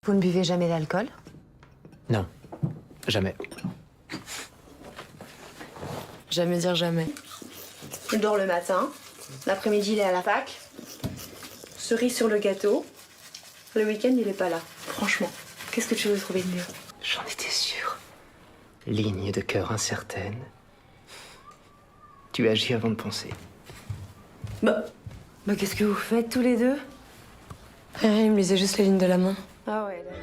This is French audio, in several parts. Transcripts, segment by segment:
Vous ne buvez jamais d'alcool? Non, jamais. Jamais dire jamais. Il dort le matin, l'après-midi il est à la fac, cerise sur le gâteau, le week-end il est pas là. Franchement, qu'est-ce que tu veux trouver de mieux? J'en étais sûre. Ligne de cœur incertaine. Tu agis avant de penser. Bah, qu'est-ce que vous faites tous les deux? Rien, il me lisait juste les lignes de la main. Ah ouais, d'accord.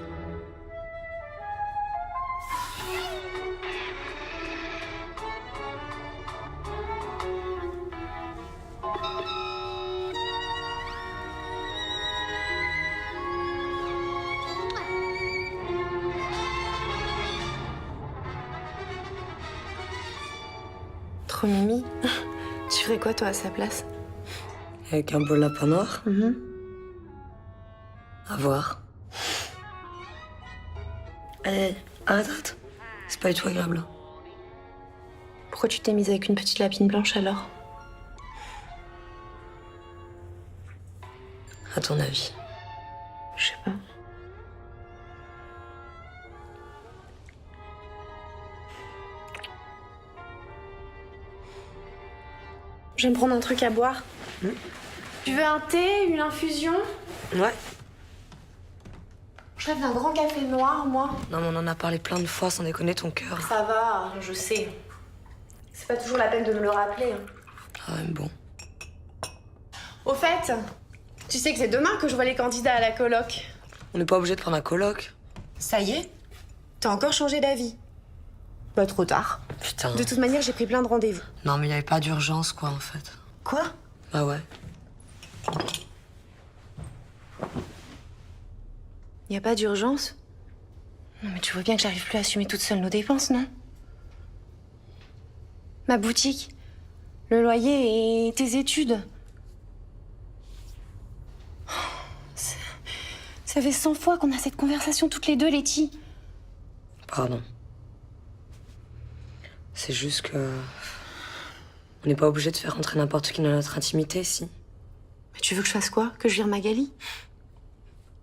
Trop mimi. Tu ferais quoi toi à sa place? Avec un beau lapin noir? À voir. Allez, arrête. C'est pas du tout agréable. Pourquoi tu t'es mise avec une petite lapine blanche alors? À ton avis? Je sais pas. Je vais me prendre un truc à boire. Tu veux un thé, une infusion? Ouais. Je rêve d'un grand café noir, moi. Non, mais on en a parlé plein de fois, sans déconner ton cœur. Ça va, je sais. C'est pas toujours la peine de me le rappeler. Ah ouais, bon. Au fait, tu sais que c'est demain que je vois les candidats à la coloc. On n'est pas obligé de prendre un colloque. Ça y est? T'as encore changé d'avis? Bah trop tard. Putain. De toute manière, j'ai pris plein de rendez-vous. Non, mais il n'y avait pas d'urgence, quoi, en fait. Quoi? Bah ouais. Y a pas d'urgence? Non mais tu vois bien que j'arrive plus à assumer toute seule nos dépenses, non? Ma boutique, le loyer et tes études. Ça fait 100 fois qu'on a cette conversation toutes les deux, Letty. Pardon. C'est juste que... On n'est pas obligé de faire rentrer n'importe qui dans notre intimité, si. Mais tu veux que je fasse quoi? Que je vire Magali?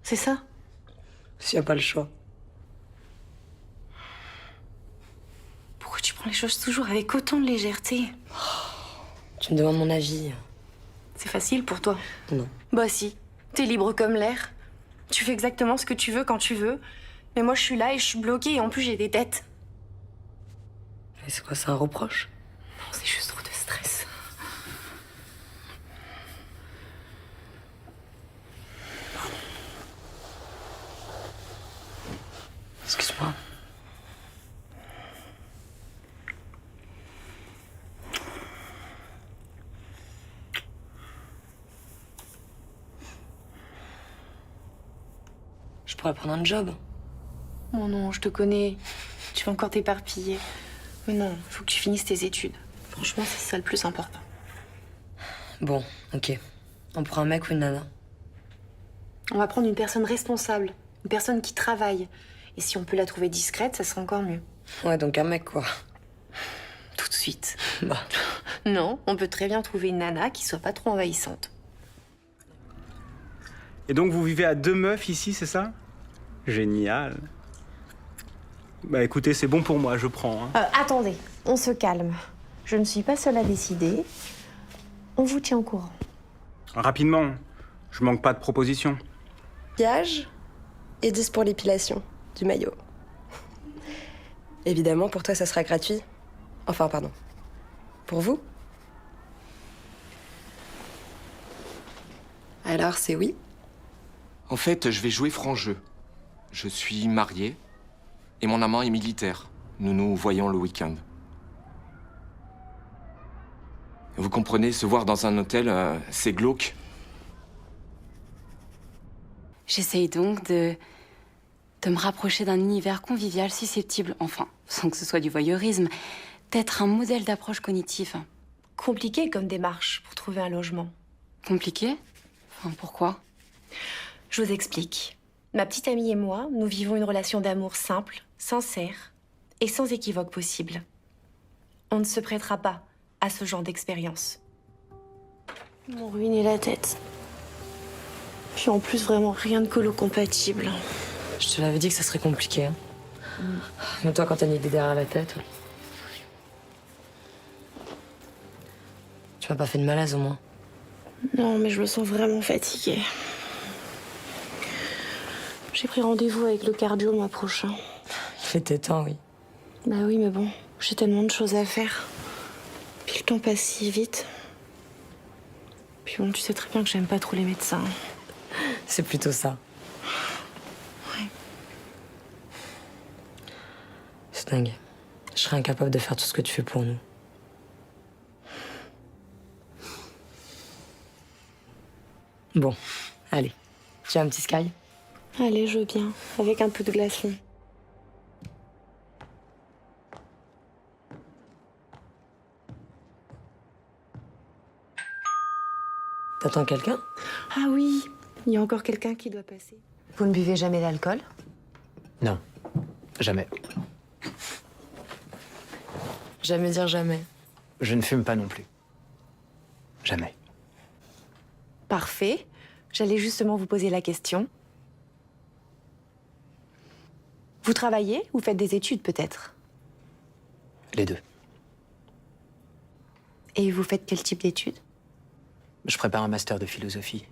C'est ça? S'il n'y a pas le choix. Pourquoi tu prends les choses toujours avec autant de légèreté? Tu me demandes mon avis? C'est facile pour toi. Non. Bah si, t'es libre comme l'air. Tu fais exactement ce que tu veux quand tu veux. Mais moi je suis là et je suis bloquée et en plus j'ai des dettes. Et c'est quoi, c'est un reproche? Non, c'est juste trop de stress. Excuse-moi. Je pourrais prendre un job. Oh non, je te connais. Tu vas encore t'éparpiller. Mais non, faut que tu finisses tes études. Franchement, c'est ça le plus important. Bon, ok. On prend un mec ou une nana? On va prendre une personne responsable, une personne qui travaille. Et si on peut la trouver discrète, ça sera encore mieux. Ouais, donc un mec, quoi. Tout de suite. Bah. Non, on peut très bien trouver une nana qui soit pas trop envahissante. Et donc vous vivez à 2 meufs ici, c'est ça? Génial. Bah écoutez, c'est bon pour moi, je prends. Hein. Attendez, on se calme. Je ne suis pas seule à décider. On vous tient au courant. Rapidement, je manque pas de propositions. Maquillage et 10 pour l'épilation du maillot. Évidemment, pour toi, ça sera gratuit. Enfin, pardon. Pour vous? Alors, c'est oui? En fait, je vais jouer franc jeu. Je suis marié et mon amant est militaire. Nous nous voyons le week-end. Vous comprenez, se voir dans un hôtel, c'est glauque. J'essaye donc de me rapprocher d'un univers convivial susceptible, enfin, sans que ce soit du voyeurisme, d'être un modèle d'approche cognitive. Compliqué comme démarche pour trouver un logement. Compliqué? Enfin, pourquoi? Je vous explique. Ma petite amie et moi, nous vivons une relation d'amour simple, sincère et sans équivoque possible. On ne se prêtera pas à ce genre d'expérience. Ils m'ont ruiné la tête. Puis en plus, vraiment rien de colo compatible. Je te l'avais dit que ça serait compliqué. Hein. Mais toi, quand t'as une idée derrière la tête... Tu m'as pas fait de malaise, au moins. Non, mais je me sens vraiment fatiguée. J'ai pris rendez-vous avec le cardio le mois prochain. Il était temps, oui. Bah oui, mais bon, j'ai tellement de choses à faire. Puis le temps passe si vite. Puis bon, tu sais très bien que j'aime pas trop les médecins. C'est plutôt ça. Ouais. C'est dingue. Je serais incapable de faire tout ce que tu fais pour nous. Bon, allez. Tu as un petit sky? Allez, je veux bien, avec un peu de glaçon. T'attends quelqu'un? Ah oui, il y a encore quelqu'un qui doit passer. Vous ne buvez jamais d'alcool? Non, jamais. Jamais dire jamais. Je ne fume pas non plus. Jamais. Parfait. J'allais justement vous poser la question. Vous travaillez? Vous faites des études, peut-être? Les deux. Et vous faites quel type d'études? Je prépare un master de philosophie.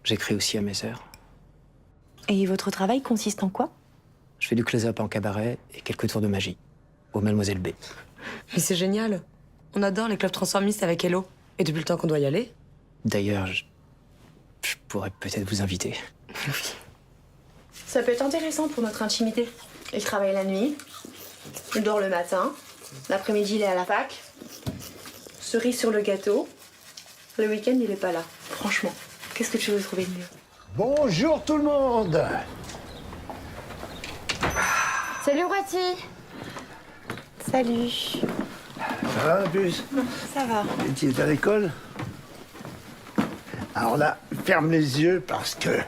J'écris aussi à mes heures. Et votre travail consiste en quoi? Je fais du close-up en cabaret et quelques tours de magie. Au Mademoiselle B. Mais c'est génial. On adore les clubs transformistes avec Hello. Et depuis le temps qu'on doit y aller? D'ailleurs, je pourrais peut-être vous inviter. Ça peut être intéressant pour notre intimité. Il travaille la nuit, il dort le matin, l'après-midi il est à la fac. Cerise sur le gâteau, le week-end il est pas là. Franchement, qu'est-ce que tu veux trouver de mieux? Bonjour tout le monde. Salut Roiti. Salut. Ça va, Puce? Ça va. Et tu es à l'école? Alors là, ferme les yeux parce que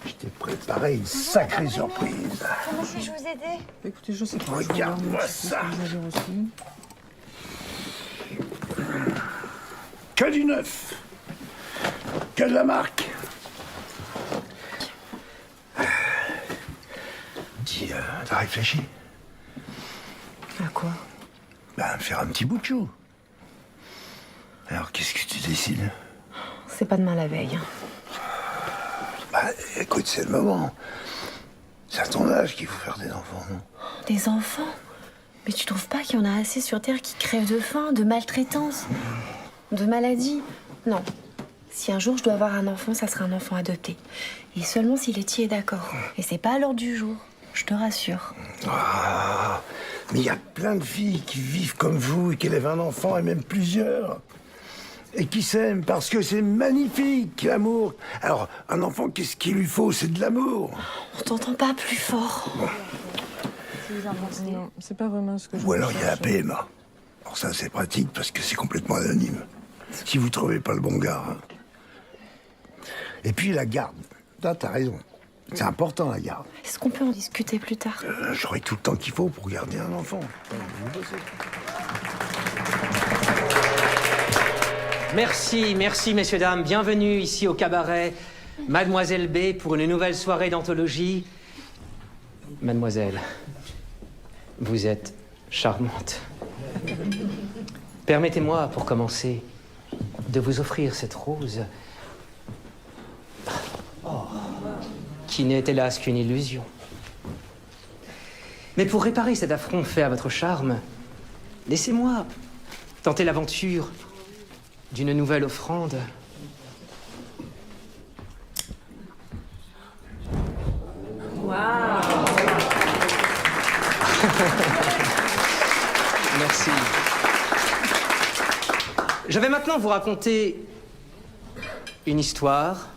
je t'ai préparé une sacrée surprise. Comment puis-je vous aider? Écoutez, je sais pas. Regarde-moi ça. Que du neuf. Que de la marque. Dis, t'as réfléchi? À quoi? Ben, faire un petit bout de chou. Alors, qu'est-ce que tu décides? C'est pas demain la veille. Bah, écoute, c'est le moment. C'est à ton âge qu'il faut faire des enfants, non? Des enfants? Mais tu trouves pas qu'il y en a assez sur Terre qui crèvent de faim, de maltraitance, de maladie? Non. Si un jour je dois avoir un enfant, ça sera un enfant adopté. Et seulement si Letty est d'accord. Et c'est pas à l'ordre du jour, je te rassure. Ah, mais il y a plein de filles qui vivent comme vous et qui élèvent un enfant et même plusieurs. Et qui s'aiment parce que c'est magnifique, l'amour. Alors, un enfant, qu'est-ce qu'il lui faut? C'est de l'amour. On t'entend pas plus fort. Non, c'est pas vraiment ce que je Ou alors il y a la cherche. PMA. Alors ça, c'est pratique parce que c'est complètement anonyme. Si vous trouvez pas le bon gars. Hein. Et puis la garde. Là, t'as raison. C'est important, la garde. Est-ce qu'on peut en discuter plus tard? J'aurai tout le temps qu'il faut pour garder un enfant. Merci, merci messieurs, dames. Bienvenue ici au cabaret Mademoiselle B pour une nouvelle soirée d'anthologie. Mademoiselle, vous êtes charmante. Permettez-moi, pour commencer, de vous offrir cette rose qui n'est hélas qu'une illusion. Mais pour réparer cet affront fait à votre charme, laissez-moi tenter l'aventure d'une nouvelle offrande. Merci. Je vais maintenant vous raconter une histoire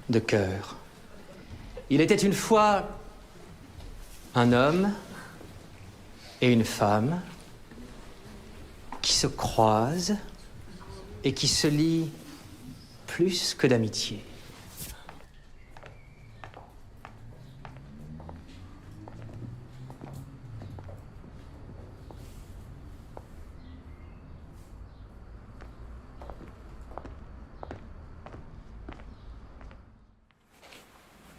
de cœur. Il était une fois un homme et une femme qui se croisent et qui se lient plus que d'amitié.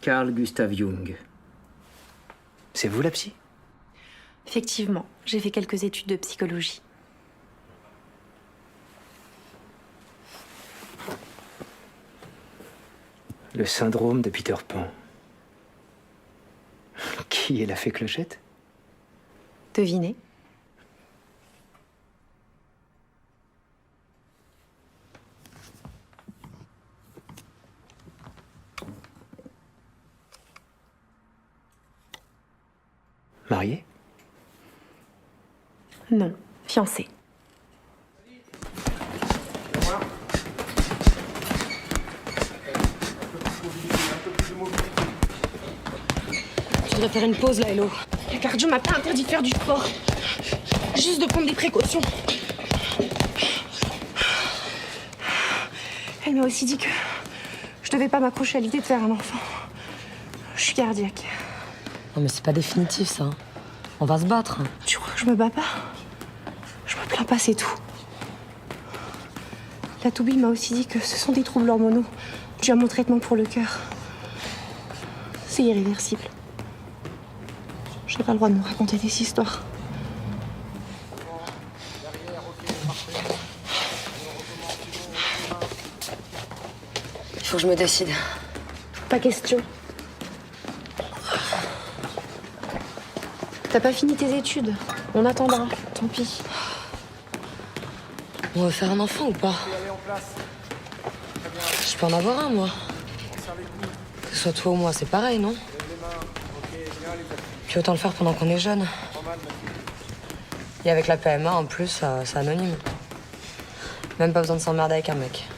Carl Gustav Jung. C'est vous la psy? Effectivement, j'ai fait quelques études de psychologie. Le syndrome de Peter Pan. Qui est la fée Clochette? Devinez. Mariée? Non, fiancée. Tu devrais faire une pause là, Hello. Le cardio m'a pas interdit de faire du sport. Juste de prendre des précautions. Elle m'a aussi dit que je devais pas m'accrocher à l'idée de faire un enfant. Je suis cardiaque. Non mais c'est pas définitif ça. On va se battre. Tu crois que je me bats pas? Je me plains pas, c'est tout. La Toubib m'a aussi dit que ce sont des troubles hormonaux dus à mon traitement pour le cœur. C'est irréversible. J'ai pas le droit de me raconter des histoires. Il faut que je me décide. Pas question. T'as pas fini tes études. On attendra. Tant pis. On va faire un enfant ou pas? Je peux en avoir un, moi. Que ce soit toi ou moi, c'est pareil, non? Puis autant le faire pendant qu'on est jeune. Et avec la PMA, en plus, c'est anonyme. Même pas besoin de s'emmerder avec un mec.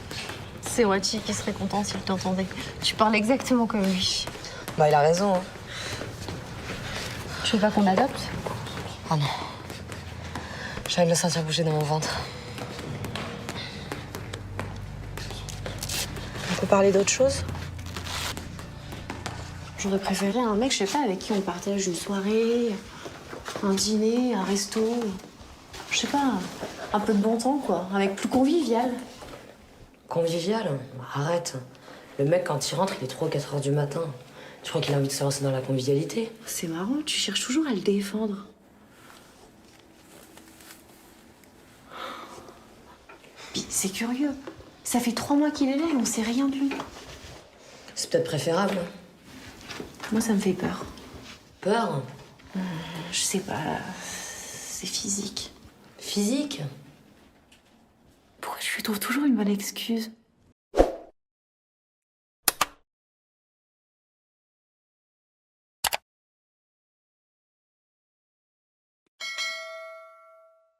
C'est Wachi qui serait content s'il t'entendait. Tu parles exactement comme lui. Bah, il a raison, hein. Tu veux pas qu'on adopte? Oh non. J'ai envie de le sentir bouger dans mon ventre. On peut parler d'autre chose? J'aurais préféré un mec, je sais pas, avec qui on partage une soirée, un dîner, un resto. Je sais pas, un peu de bon temps, quoi. Un mec plus convivial. Convivial? Arrête. Le mec, quand il rentre, il est 3 ou 4 heures du matin. Je crois qu'il a envie de se lancer dans la convivialité. C'est marrant, tu cherches toujours à le défendre. Puis c'est curieux. Ça fait 3 mois qu'il est là et on sait rien de lui. C'est peut-être préférable. Moi, ça me fait peur. Peur? Je sais pas, c'est physique. Physique? Pourquoi tu lui trouves toujours une bonne excuse?